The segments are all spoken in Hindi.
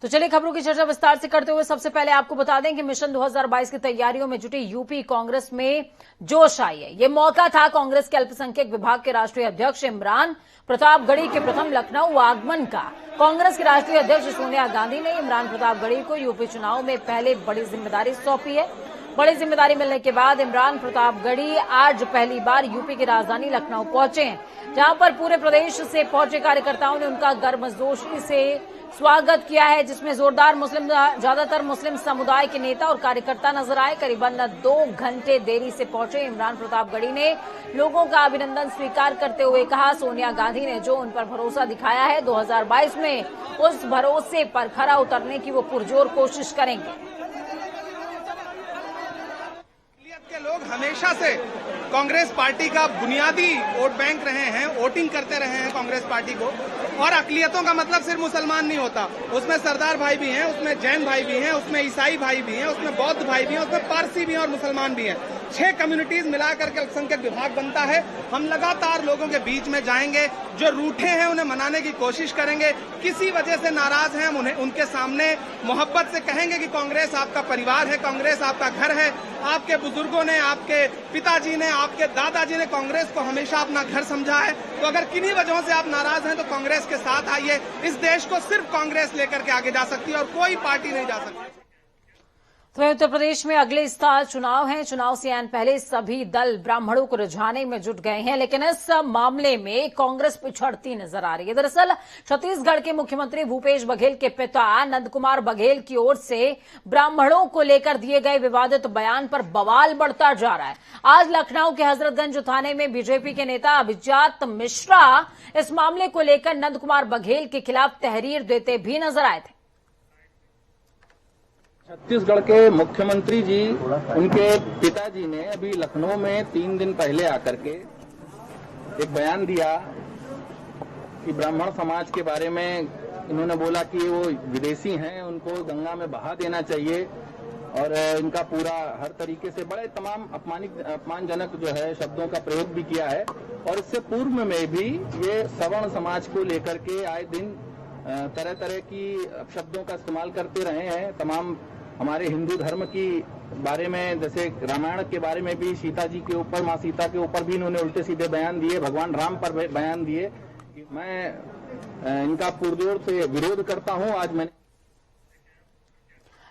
तो चलिए खबरों की चर्चा विस्तार से करते हुए सबसे पहले आपको बता दें कि मिशन 2022 की तैयारियों में जुटी यूपी कांग्रेस में जोश आई है। ये मौका था कांग्रेस के अल्पसंख्यक विभाग के राष्ट्रीय अध्यक्ष इमरान प्रतापगढ़ी के प्रथम लखनऊ आगमन का। कांग्रेस की राष्ट्रीय अध्यक्ष सोनिया गांधी ने इमरान प्रतापगढ़ी को यूपी चुनाव में पहले बड़ी जिम्मेदारी सौंपी है। बड़ी जिम्मेदारी मिलने के बाद इमरान प्रतापगढ़ी आज पहली बार यूपी की राजधानी लखनऊ पहुंचे हैं, जहां पर पूरे प्रदेश से पहुंचे कार्यकर्ताओं ने उनका गर्मजोशी से स्वागत किया है, जिसमें ज्यादातर मुस्लिम समुदाय के नेता और कार्यकर्ता नजर आए। करीबन 2 घंटे देरी से पहुंचे इमरान प्रतापगढ़ी ने लोगों का अभिनंदन स्वीकार करते हुए कहा, सोनिया गांधी ने जो उन पर भरोसा दिखाया है 2022 में उस भरोसे पर खरा उतरने की वो पुरजोर कोशिश करेंगे। के लोग हमेशा से कांग्रेस पार्टी का बुनियादी वोट बैंक रहे हैं, वोटिंग करते रहे हैं कांग्रेस पार्टी को। और अकलियतों का मतलब सिर्फ मुसलमान नहीं होता, उसमें सरदार भाई भी हैं, उसमें जैन भाई भी हैं, उसमें ईसाई भाई भी हैं, उसमें बौद्ध भाई भी हैं, उसमें पारसी भी हैं और मुसलमान भी हैं। 6 कम्युनिटीज मिलाकर के अल्पसंख्यक विभाग बनता है। हम लगातार लोगों के बीच में जाएंगे, जो रूठे हैं उन्हें मनाने की कोशिश करेंगे, किसी वजह से नाराज हैं हम उन्हें उनके सामने मोहब्बत से कहेंगे कि कांग्रेस आपका परिवार है, कांग्रेस आपका घर है। आपके बुजुर्गों ने, आपके पिताजी ने, आपके दादाजी ने कांग्रेस को हमेशा अपना घर समझा है। तो अगर किन्हीं वजहों से आप नाराज हैं तो कांग्रेस के साथ आइए। इस देश को सिर्फ कांग्रेस लेकर के आगे जा सकती है और कोई पार्टी नहीं जा सकती। तो उत्तर प्रदेश में अगले साल चुनाव हैं। चुनाव से आने पहले सभी दल ब्राह्मणों को रिझाने में जुट गए हैं, लेकिन इस मामले में कांग्रेस पिछड़ती नजर आ रही है। दरअसल छत्तीसगढ़ के मुख्यमंत्री भूपेश बघेल के पिता नंद कुमार बघेल की ओर से ब्राह्मणों को लेकर दिए गए विवादित बयान पर बवाल बढ़ता जा रहा है। आज लखनऊ के हजरतगंज थाने में बीजेपी के नेता अभिजात मिश्रा इस मामले को लेकर नंद कुमार बघेल के खिलाफ तहरीर देते भी नजर आए थे। छत्तीसगढ़ के मुख्यमंत्री जी, उनके पिताजी ने अभी लखनऊ में 3 दिन पहले आकर के एक बयान दिया कि ब्राह्मण समाज के बारे में इन्होंने बोला कि वो विदेशी हैं, उनको गंगा में बहा देना चाहिए और इनका पूरा हर तरीके से बड़े तमाम अपमानजनक जो है शब्दों का प्रयोग भी किया है। और इससे पूर्व में भी ये सवर्ण समाज को लेकर के आए दिन तरह तरह की शब्दों का इस्तेमाल करते रहे हैं। तमाम हमारे हिंदू धर्म की बारे में, जैसे रामायण के बारे में भी सीता जी के ऊपर, माँ सीता के ऊपर भी इन्होंने उल्टे सीधे बयान दिए, भगवान राम पर बयान दिए। मैं इनका पुरजोर से विरोध करता हूं। आज मैंने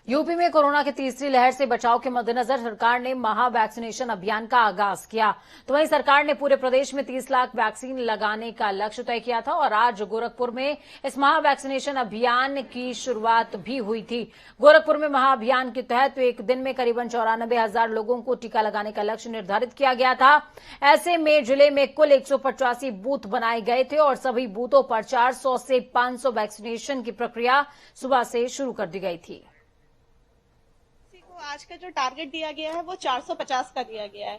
यूपी में कोरोना की तीसरी लहर से बचाव के मद्देनजर सरकार ने महा वैक्सीनेशन अभियान का आगाज किया। तो वहीं सरकार ने पूरे प्रदेश में 30 लाख वैक्सीन लगाने का लक्ष्य तय किया था और आज गोरखपुर में इस महा वैक्सीनेशन अभियान की शुरुआत भी हुई थी। गोरखपुर में महा अभियान के तहत एक दिन में करीबन 94,000 लोगों को टीका लगाने का लक्ष्य निर्धारित किया गया था। ऐसे में जिले में कुल 185 बूथ बनाए गए थे और सभी बूथों पर 400 से 500 वैक्सीनेशन की प्रक्रिया सुबह से शुरू कर दी गई थी। आज का जो टारगेट दिया गया है वो 450 का दिया गया है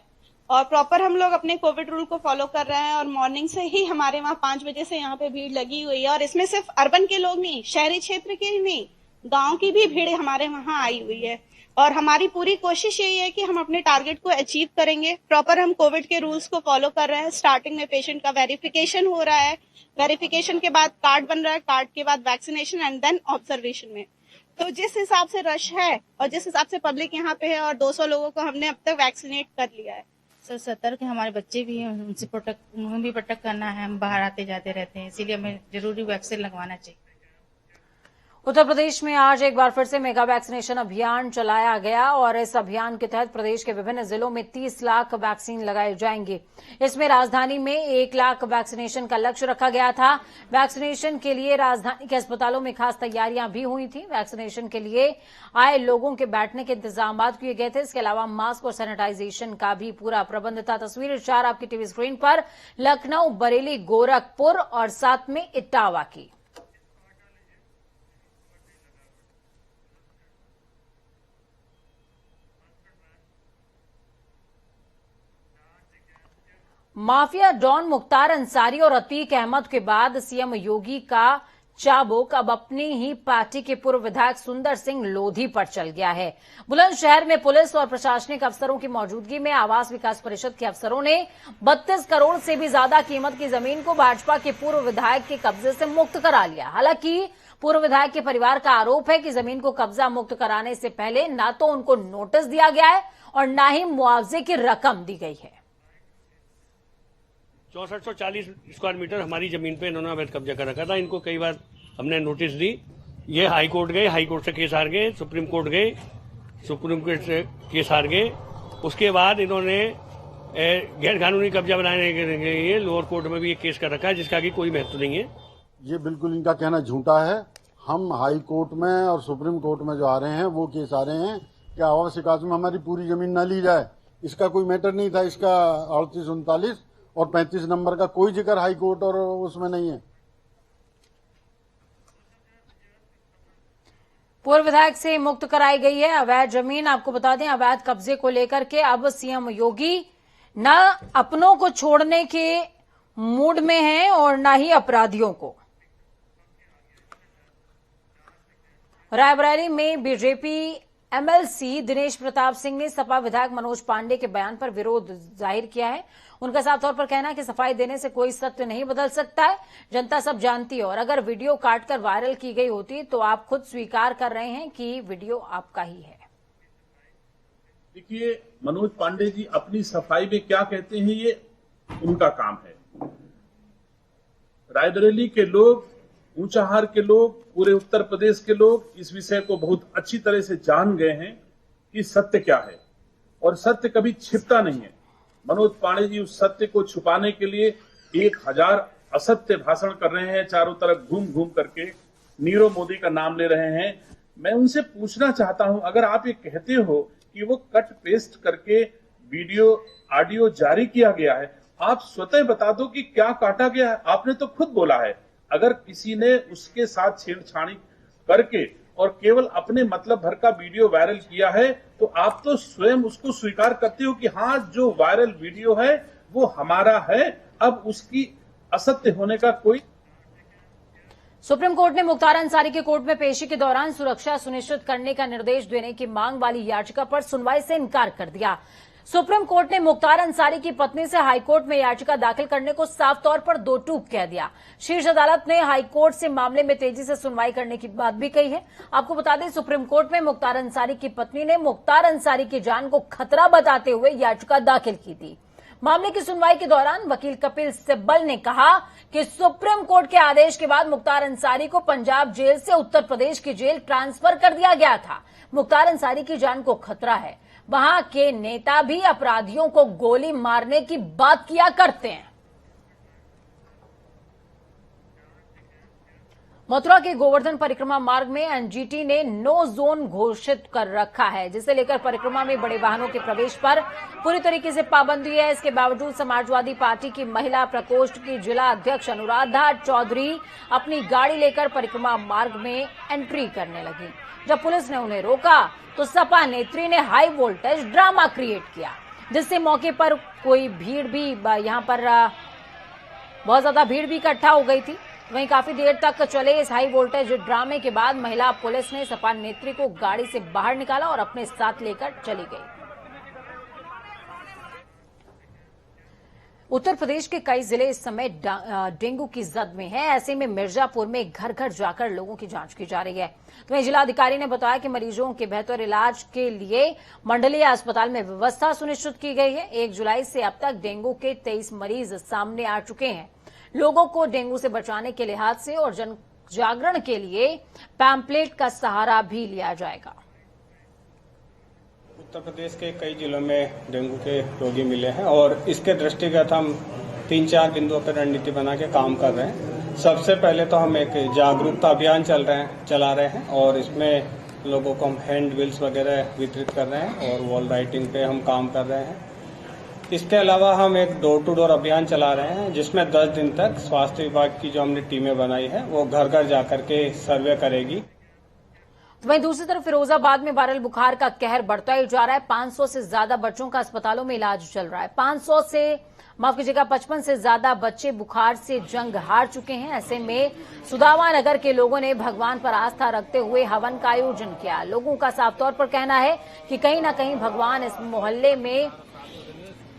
और प्रॉपर हम लोग अपने कोविड रूल को फॉलो कर रहे हैं और मॉर्निंग से ही हमारे वहाँ 5 बजे से यहाँ पे भीड़ लगी हुई है। और इसमें सिर्फ अर्बन के लोग नहीं, शहरी क्षेत्र के ही नहीं, गांव की भी भीड़ हमारे वहाँ आई हुई है। और हमारी पूरी कोशिश यही है कि हम अपने टारगेट को अचीव करेंगे। प्रॉपर हम कोविड के रूल्स को फॉलो कर रहे हैं। स्टार्टिंग में पेशेंट का वेरिफिकेशन हो रहा है, वेरिफिकेशन के बाद कार्ड बन रहा है, कार्ड के बाद वैक्सीनेशन एंड देन ऑब्जर्वेशन में। तो जिस हिसाब से रश है और जिस हिसाब से पब्लिक यहाँ पे है और 200 लोगों को हमने अब तक वैक्सीनेट कर लिया है। सर 70 के हमारे बच्चे भी हैं, उन्हें भी प्रोटेक्ट करना है। हम बाहर आते जाते रहते हैं, इसीलिए हमें जरूरी वैक्सीन लगवाना चाहिए। उत्तर प्रदेश में आज एक बार फिर से मेगा वैक्सीनेशन अभियान चलाया गया और इस अभियान के तहत प्रदेश के विभिन्न जिलों में 30 लाख वैक्सीन लगाए जाएंगे। इसमें राजधानी में 1 लाख वैक्सीनेशन का लक्ष्य रखा गया था। वैक्सीनेशन के लिए राजधानी के अस्पतालों में खास तैयारियां भी हुई थी। वैक्सीनेशन के लिए आए लोगों के बैठने के इंतजाम किए गए थे। इसके अलावा मास्क और सैनिटाइजेशन का भी पूरा प्रबंध था। तस्वीरें 4 आपकी टीवी स्क्रीन पर लखनऊ, बरेली, गोरखपुर और साथ में इटावा की। माफिया डॉन मुख्तार अंसारी और अतीक अहमद के बाद सीएम योगी का चाबुक अब अपनी ही पार्टी के पूर्व विधायक सुंदर सिंह लोधी पर चल गया है। बुलंदशहर में पुलिस और प्रशासनिक अफसरों की मौजूदगी में आवास विकास परिषद के अफसरों ने 32 करोड़ से भी ज्यादा कीमत की जमीन को भाजपा के पूर्व विधायक के कब्जे से मुक्त करा लिया। हालांकि पूर्व विधायक के परिवार का आरोप है कि जमीन को कब्जा मुक्त कराने से पहले न तो उनको नोटिस दिया गया है और न ही मुआवजे की रकम दी गई है। 6440 स्क्वायर मीटर हमारी जमीन पे इन्होंने अवैध कब्जा कर रखा था। इनको कई बार हमने नोटिस दी, ये हाई कोर्ट गए, हाई कोर्ट से केस हार गए, सुप्रीम कोर्ट गए, सुप्रीम कोर्ट से केस हार गए। उसके बाद इन्होंने गैर कानूनी कब्जा बनाने के लिए लोअर कोर्ट में भी एक केस कर रखा है, जिसका कि कोई महत्व नहीं है। ये बिल्कुल इनका कहना झूठा है। हम हाई कोर्ट में और सुप्रीम कोर्ट में जो आ रहे हैं वो केस आ रहे हैं कि आवास विकास में हमारी पूरी जमीन न ली जाए। इसका कोई मैटर नहीं था। इसका 38, 39 और 35 नंबर का कोई जिक्र हाई कोर्ट और उसमें नहीं है। पूर्व विधायक से मुक्त कराई गई है अवैध जमीन। आपको बता दें, अवैध कब्जे को लेकर के अब सीएम योगी न अपनों को छोड़ने के मूड में हैं और न ही अपराधियों को। रायबरेली में बीजेपी एमएलसी दिनेश प्रताप सिंह ने सपा विधायक मनोज पांडे के बयान पर विरोध जाहिर किया है। उनका साफ तौर पर कहना है कि सफाई देने से कोई सत्य नहीं बदल सकता है, जनता सब जानती है और अगर वीडियो काटकर वायरल की गई होती तो आप खुद स्वीकार कर रहे हैं कि वीडियो आपका ही है। देखिए, मनोज पांडे जी अपनी सफाई में क्या कहते हैं ये उनका काम है। रायबरेली के लोग, ऊंचाहार के लोग, पूरे उत्तर प्रदेश के लोग इस विषय को बहुत अच्छी तरह से जान गए हैं कि सत्य क्या है और सत्य कभी छिपता नहीं है। मनोज पांडे जी उस सत्य को छुपाने के लिए 1000 असत्य भाषण कर रहे हैं, चारों तरफ घूम घूम करके नीरव मोदी का नाम ले रहे हैं। मैं उनसे पूछना चाहता हूं, अगर आप ये कहते हो कि वो कट पेस्ट करके वीडियो ऑडियो जारी किया गया है, आप स्वतः बता दो कि क्या काटा गया है। आपने तो खुद बोला है अगर किसी ने उसके साथ छेड़छाड़ी करके और केवल अपने मतलब भर का वीडियो वायरल किया है तो आप तो स्वयं उसको स्वीकार करते हो कि हाँ, जो वायरल वीडियो है वो हमारा है। अब उसकी असत्य होने का कोई। सुप्रीम कोर्ट ने मुख्तार अंसारी के कोर्ट में पेशी के दौरान सुरक्षा सुनिश्चित करने का निर्देश देने की मांग वाली याचिका पर सुनवाई से इनकार कर दिया। सुप्रीम कोर्ट ने मुख्तार अंसारी की पत्नी से हाईकोर्ट में याचिका दाखिल करने को साफ तौर पर दो टूक कह दिया। शीर्ष अदालत ने हाईकोर्ट से मामले में तेजी से सुनवाई करने की बात भी कही है। आपको बता दें, सुप्रीम कोर्ट में मुख्तार अंसारी की पत्नी ने मुख्तार अंसारी की जान को खतरा बताते हुए याचिका दाखिल की थी। मामले की सुनवाई के दौरान वकील कपिल सिब्बल ने कहा कि सुप्रीम कोर्ट के आदेश के बाद मुख्तार अंसारी को पंजाब जेल से उत्तर प्रदेश की जेल ट्रांसफर कर दिया गया था। मुख्तार अंसारी की जान को खतरा है। वहां के नेता भी अपराधियों को गोली मारने की बात किया करते हैं। मथुरा के गोवर्धन परिक्रमा मार्ग में एनजीटी ने नो जोन घोषित कर रखा है, जिसे लेकर परिक्रमा में बड़े वाहनों के प्रवेश पर पूरी तरीके से पाबंदी है। इसके बावजूद समाजवादी पार्टी की महिला प्रकोष्ठ की जिला अध्यक्ष अनुराधा चौधरी अपनी गाड़ी लेकर परिक्रमा मार्ग में एंट्री करने लगी। जब पुलिस ने उन्हें रोका तो सपा नेत्री ने हाई वोल्टेज ड्रामा क्रिएट किया, जिससे मौके पर कोई भीड़ भी यहां पर बहुत ज्यादा भीड़ भी इकट्ठा हो गई थी। वहीं काफी देर तक चले इस हाई वोल्टेज ड्रामे के बाद महिला पुलिस ने सपा नेत्री को गाड़ी से बाहर निकाला और अपने साथ लेकर चली गई। उत्तर प्रदेश के कई जिले इस समय डेंगू की जद में हैं। ऐसे में मिर्जापुर में घर घर जाकर लोगों की जांच की जा रही है। तो वहीं जिलाधिकारी ने बताया कि मरीजों के बेहतर इलाज के लिए मंडलीय अस्पताल में व्यवस्था सुनिश्चित की गई है। 1 जुलाई से अब तक डेंगू के 23 मरीज सामने आ चुके हैं। लोगों को डेंगू से बचाने के लिहाज से और जन जागरण के लिए पैम्पलेट का सहारा भी लिया जाएगा। उत्तर प्रदेश के कई जिलों में डेंगू के रोगी मिले हैं और इसके दृष्टिगत हम 3-4 बिंदुओं पर रणनीति बना के काम कर रहे हैं। सबसे पहले तो हम एक जागरूकता अभियान चला रहे हैं और इसमें लोगों को हम हैंड बिल्स वगैरह वितरित कर रहे हैं और वॉल राइटिंग पे हम काम कर रहे हैं। इसके अलावा हम एक डोर टू डोर अभियान चला रहे हैं, जिसमें 10 दिन तक स्वास्थ्य विभाग की जो हमने टीमें बनाई है वो घर घर जाकर के सर्वे करेगी। तो वहीं दूसरी तरफ फिरोजाबाद में वायरल बुखार का कहर बढ़ता ही जा रहा है। 500 से ज्यादा बच्चों का अस्पतालों में इलाज चल रहा है। 55 से ज्यादा बच्चे बुखार से जंग हार चुके हैं। ऐसे में सुदामा नगर के लोगों ने भगवान पर आस्था रखते हुए हवन का आयोजन किया। लोगों का साफ तौर पर कहना है कि कहीं न कहीं भगवान इस मोहल्ले में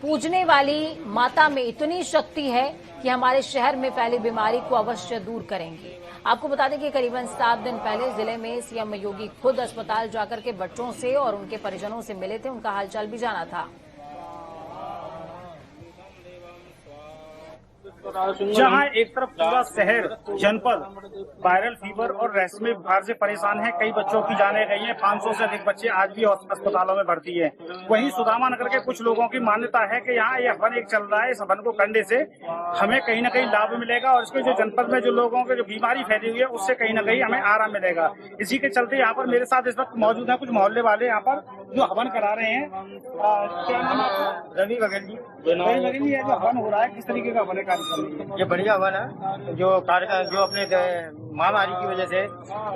पूजने वाली माता में इतनी शक्ति है कि हमारे शहर में फैली बीमारी को अवश्य दूर करेंगी। आपको बता दें कि करीबन 7 दिन पहले जिले में सीएम योगी खुद अस्पताल जाकर के बच्चों से और उनके परिजनों से मिले थे, उनका हालचाल भी जाना था। जहां एक तरफ पूरा शहर जनपद वायरल फीवर और रेशमी बुखार से परेशान है, कई बच्चों की जाने गई हैं, 500 से अधिक बच्चे आज भी अस्पतालों में भर्ती हैं। वहीं सुदामा नगर के कुछ लोगों की मान्यता है कि यहाँ ये हवन एक चल रहा है, इस हवन को करने से हमें कहीं न कहीं लाभ मिलेगा और इसके जो जनपद में जो लोगों की जो बीमारी फैली हुई है उससे कहीं न कहीं हमें आराम मिलेगा। इसी के चलते यहाँ पर मेरे साथ इस वक्त मौजूद है कुछ मोहल्ले वाले यहाँ पर जो हवन करा रहे हैं। क्या नाम है? रवि बघेल जी। रवि बघेल जी, ये जो हवन हो रहा है किस तरीके का हवन है? कार्यक्रम ये बढ़िया हवन है जो अपने महामारी की वजह से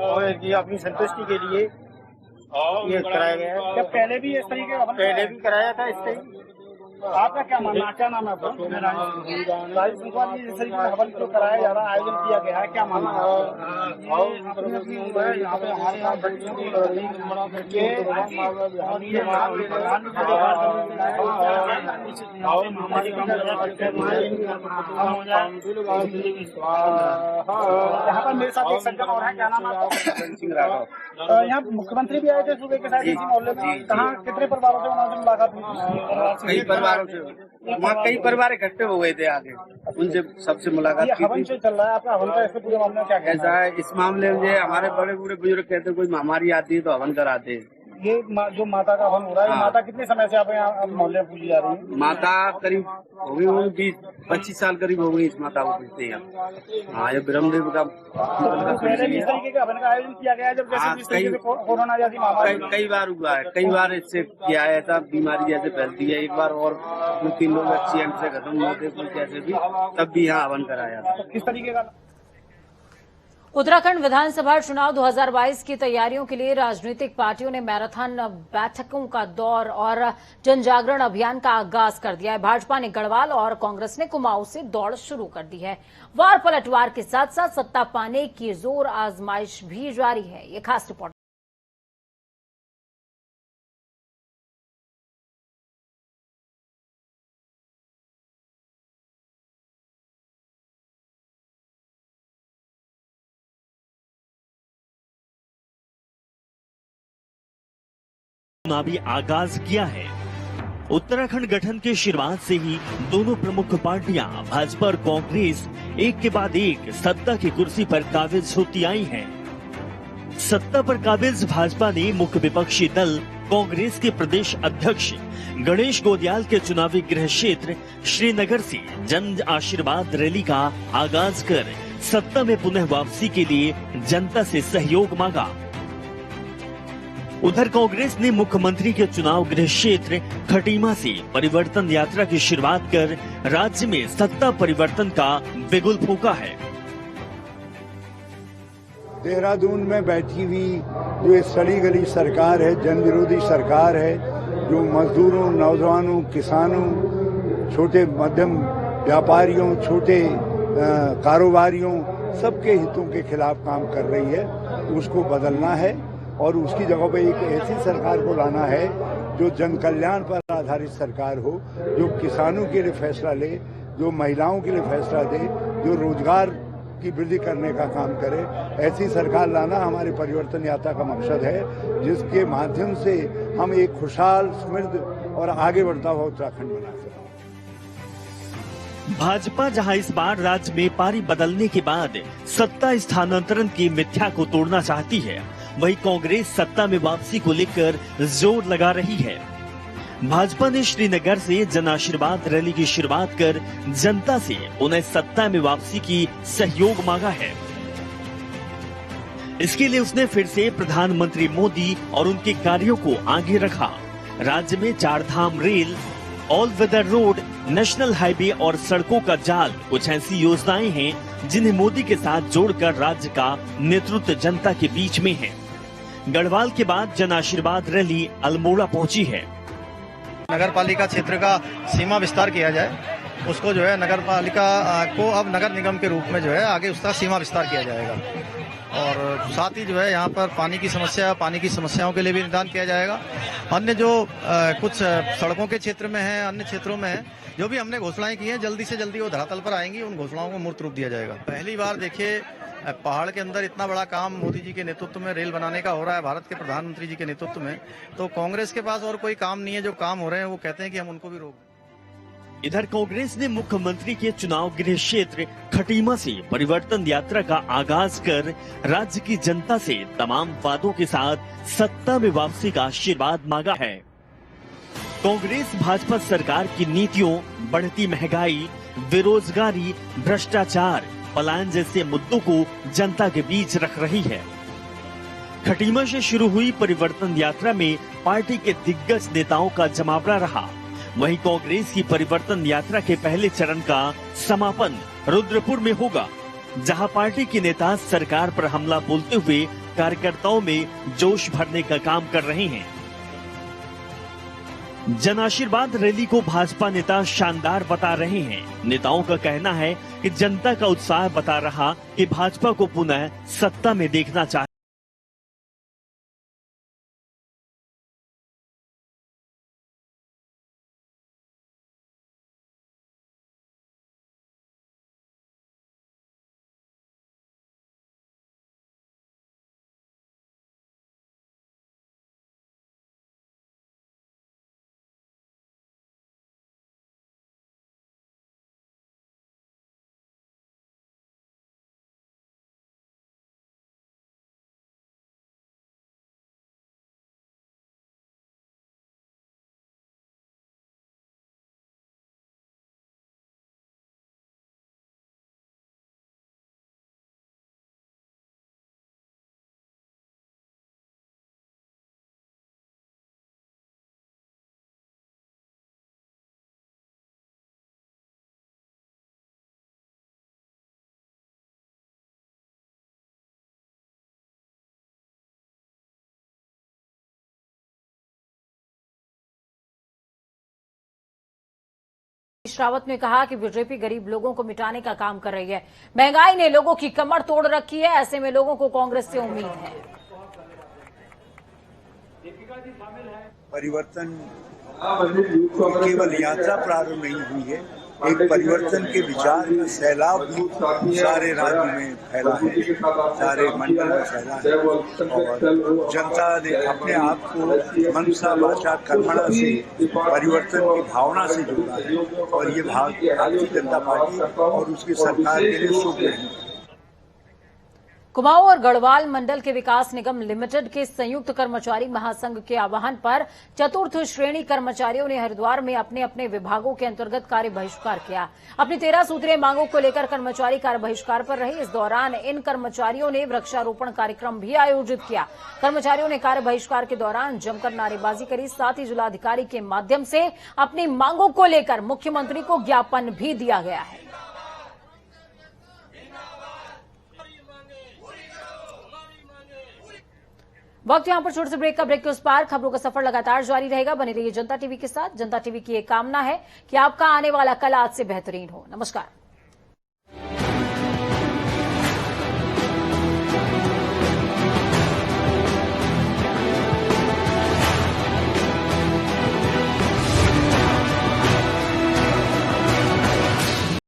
और ये अपनी संतुष्टि के लिए ये कराया गया है। क्या पहले भी इस तरीके का हवन पहले भी कराया था इस तरीके? आपका क्या मानना है? क्या नाम है आपका? राजेश सिंह जी, इस तरीके का हवन जो कराया जा रहा है, आयोजन किया गया है, क्या मानना है? यहाँ पे हमारे यहाँ बच्चों की यहाँ पर मेरे साथ एक सज्जन और है, क्या नाम है आपका? यहाँ मुख्यमंत्री भी आए थे सुबह के साथ इसी मोहल्ले में। कहाँ कितने परिवारों से उन्होंने मुलाकात हुई? कई परिवारों से, वहाँ कई परिवार इकट्ठे हो गए थे आगे, उनसे सबसे मुलाकात की। हवन से चल रहा है आपका हवन का, इसके पूरे मामले में क्या ऐसा है? इस मामले में हमारे बड़े बूढ़े बुजुर्ग कहते हैं कोई महामारी आती है तो हवन कराते हैं। ये जो माता का हवन हो रहा है, माता कितने समय से आप यहाँ मोहल्ले में पूजी जा रही है? माता करीब हो गई 20-25 साल करीब हो गई इस माता को पूजते हैं। हाँ, ये ब्रह्मदेव का पहले भी इस तरीके का हवन का आयोजन किया गया है जब जैसे कोरोना जैसी महामारी कई बार हुआ है, कई बार इससे किया है, ऐसा बीमारी जैसे फैलती है। एक बार और 2-3 लोग एक्सीडेंट से खत्म हुए थे कुछ जैसे भी, तब भी यहाँ हवन कराया। तो किस तरीके का? उत्तराखंड विधानसभा चुनाव 2022 की तैयारियों के लिए राजनीतिक पार्टियों ने मैराथन बैठकों का दौर और जनजागरण अभियान का आगाज कर दिया है। भाजपा ने गढ़वाल और कांग्रेस ने कुमाऊं से दौड़ शुरू कर दी है। वार पलटवार के साथ साथ सत्ता पाने की जोर आजमाइश भी जारी है। ये खास रिपोर्ट। चुनावी आगाज किया है। उत्तराखंड गठन के शुरुआत से ही दोनों प्रमुख पार्टियां भाजपा और कांग्रेस एक के बाद एक सत्ता की कुर्सी पर काबिज होती आई हैं। सत्ता पर काबिज भाजपा ने मुख्य विपक्षी दल कांग्रेस के प्रदेश अध्यक्ष गणेश गोदियाल के चुनावी गृह क्षेत्र श्रीनगर से जन आशीर्वाद रैली का आगाज कर सत्ता में पुनः वापसी के लिए जनता से सहयोग मांगा। उधर कांग्रेस ने मुख्यमंत्री के चुनाव गृह क्षेत्र खटीमा से परिवर्तन यात्रा की शुरुआत कर राज्य में सत्ता परिवर्तन का बिगुल फूंका है। देहरादून में बैठी हुई जो सड़ी गली सरकार है, जन विरोधी सरकार है, जो मजदूरों, नौजवानों, किसानों, छोटे मध्यम व्यापारियों, छोटे कारोबारियों सबके हितों के खिलाफ काम कर रही है, उसको बदलना है और उसकी जगह पे एक ऐसी सरकार को लाना है जो जन कल्याण पर आधारित सरकार हो, जो किसानों के लिए फैसला ले, जो महिलाओं के लिए फैसला दे, जो रोजगार की वृद्धि करने का काम करे। ऐसी सरकार लाना हमारी परिवर्तन यात्रा का मकसद है, जिसके माध्यम से हम एक खुशहाल, समृद्ध और आगे बढ़ता हुआ उत्तराखंड बना सकें। भाजपा जहां इस बार राज्य में पारी बदलने के बाद सत्ता स्थानांतरण की मिथ्या को तोड़ना चाहती है, वहीं कांग्रेस सत्ता में वापसी को लेकर जोर लगा रही है। भाजपा ने श्रीनगर से जन आशीर्वाद रैली की शुरुआत कर जनता से उन्हें सत्ता में वापसी की सहयोग मांगा है। इसके लिए उसने फिर से प्रधानमंत्री मोदी और उनके कार्यों को आगे रखा। राज्य में 4 धाम rail, all weather road, national highway और सड़कों का जाल कुछ ऐसी योजनाएं हैं जिन्हें मोदी के साथ जोड़कर राज्य का नेतृत्व जनता के बीच में है। गढ़वाल के बाद जन आशीर्वाद रैली अल्मोड़ा पहुंची है। नगर पालिका क्षेत्र का सीमा विस्तार किया जाए, उसको जो है नगर पालिका को अब नगर निगम के रूप में जो है आगे उसका सीमा विस्तार किया जाएगा। और साथ ही जो है यहाँ पर पानी की समस्याओं के लिए भी निदान किया जाएगा। अन्य जो कुछ सड़कों के क्षेत्र में है, अन्य क्षेत्रों में है, जो भी हमने घोषणाएं की हैं, जल्दी से जल्दी वो धरातल पर आएंगी, उन घोषणाओं को मूर्त रूप दिया जाएगा। पहली बार देखिए पहाड़ के अंदर इतना बड़ा काम मोदी जी के नेतृत्व में रेल बनाने का हो रहा है, भारत के प्रधानमंत्री जी के नेतृत्व में। तो कांग्रेस के पास और कोई काम नहीं है, जो काम हो रहे हैं वो कहते हैं कि हम उनको भी रोक। इधर कांग्रेस ने मुख्यमंत्री के चुनाव गृह क्षेत्र खटीमा से परिवर्तन यात्रा का आगाज कर राज्य की जनता से तमाम वादों के साथ सत्ता में वापसी का आशीर्वाद मांगा है। कांग्रेस भाजपा सरकार की नीतियों, बढ़ती महंगाई, बेरोजगारी, भ्रष्टाचार, पलायन जैसे मुद्दों को जनता के बीच रख रही है। खटीमा से शुरू हुई परिवर्तन यात्रा में पार्टी के दिग्गज नेताओं का जमावड़ा रहा। वहीं कांग्रेस की परिवर्तन यात्रा के पहले चरण का समापन रुद्रपुर में होगा, जहां पार्टी के नेता सरकार पर हमला बोलते हुए कार्यकर्ताओं में जोश भरने का काम कर रहे हैं। जन आशीर्वाद रैली को भाजपा नेता शानदार बता रहे हैं। नेताओं का कहना है कि जनता का उत्साह बता रहा कि भाजपा को पुनः सत्ता में देखना चाहिए। रावत ने कहा कि बीजेपी गरीब लोगों को मिटाने का काम कर रही है। महंगाई ने लोगों की कमर तोड़ रखी है, ऐसे में लोगों को कांग्रेस से उम्मीद है। परिवर्तन केवल यात्रा प्रारंभ नहीं हुई है, एक परिवर्तन के विचार का सैलाब भी सारे राज्य में फैला है, सारे मंडल में फैला है। और जनता ने अपने आप को मनसा वाचा कर्मणा से परिवर्तन की भावना से जोड़ा है। और ये भारतीय जनता पार्टी और उसकी सरकार के लिए शुभ नहीं। कुमाऊं और गढ़वाल मंडल के विकास निगम लिमिटेड के संयुक्त कर्मचारी महासंघ के आह्वान पर चतुर्थ श्रेणी कर्मचारियों ने हरिद्वार में अपने अपने विभागों के अंतर्गत कार्य बहिष्कार किया। अपनी 13 सूत्रीय मांगों को लेकर कर्मचारी कार्य बहिष्कार पर रहे। इस दौरान इन कर्मचारियों ने वृक्षारोपण कार्यक्रम भी आयोजित किया। कर्मचारियों ने कार्य बहिष्कार के दौरान जमकर नारेबाजी करी। साथ ही जिलाधिकारी के माध्यम से अपनी मांगों को लेकर मुख्यमंत्री को ज्ञापन भी दिया गया है। वक्त यहां पर छोटे से ब्रेक का, ब्रेक के उस पार खबरों का सफर लगातार जारी रहेगा। बने रहिए जनता टीवी के साथ। जनता टीवी की ये कामना है कि आपका आने वाला कल आज से बेहतरीन हो। नमस्कार।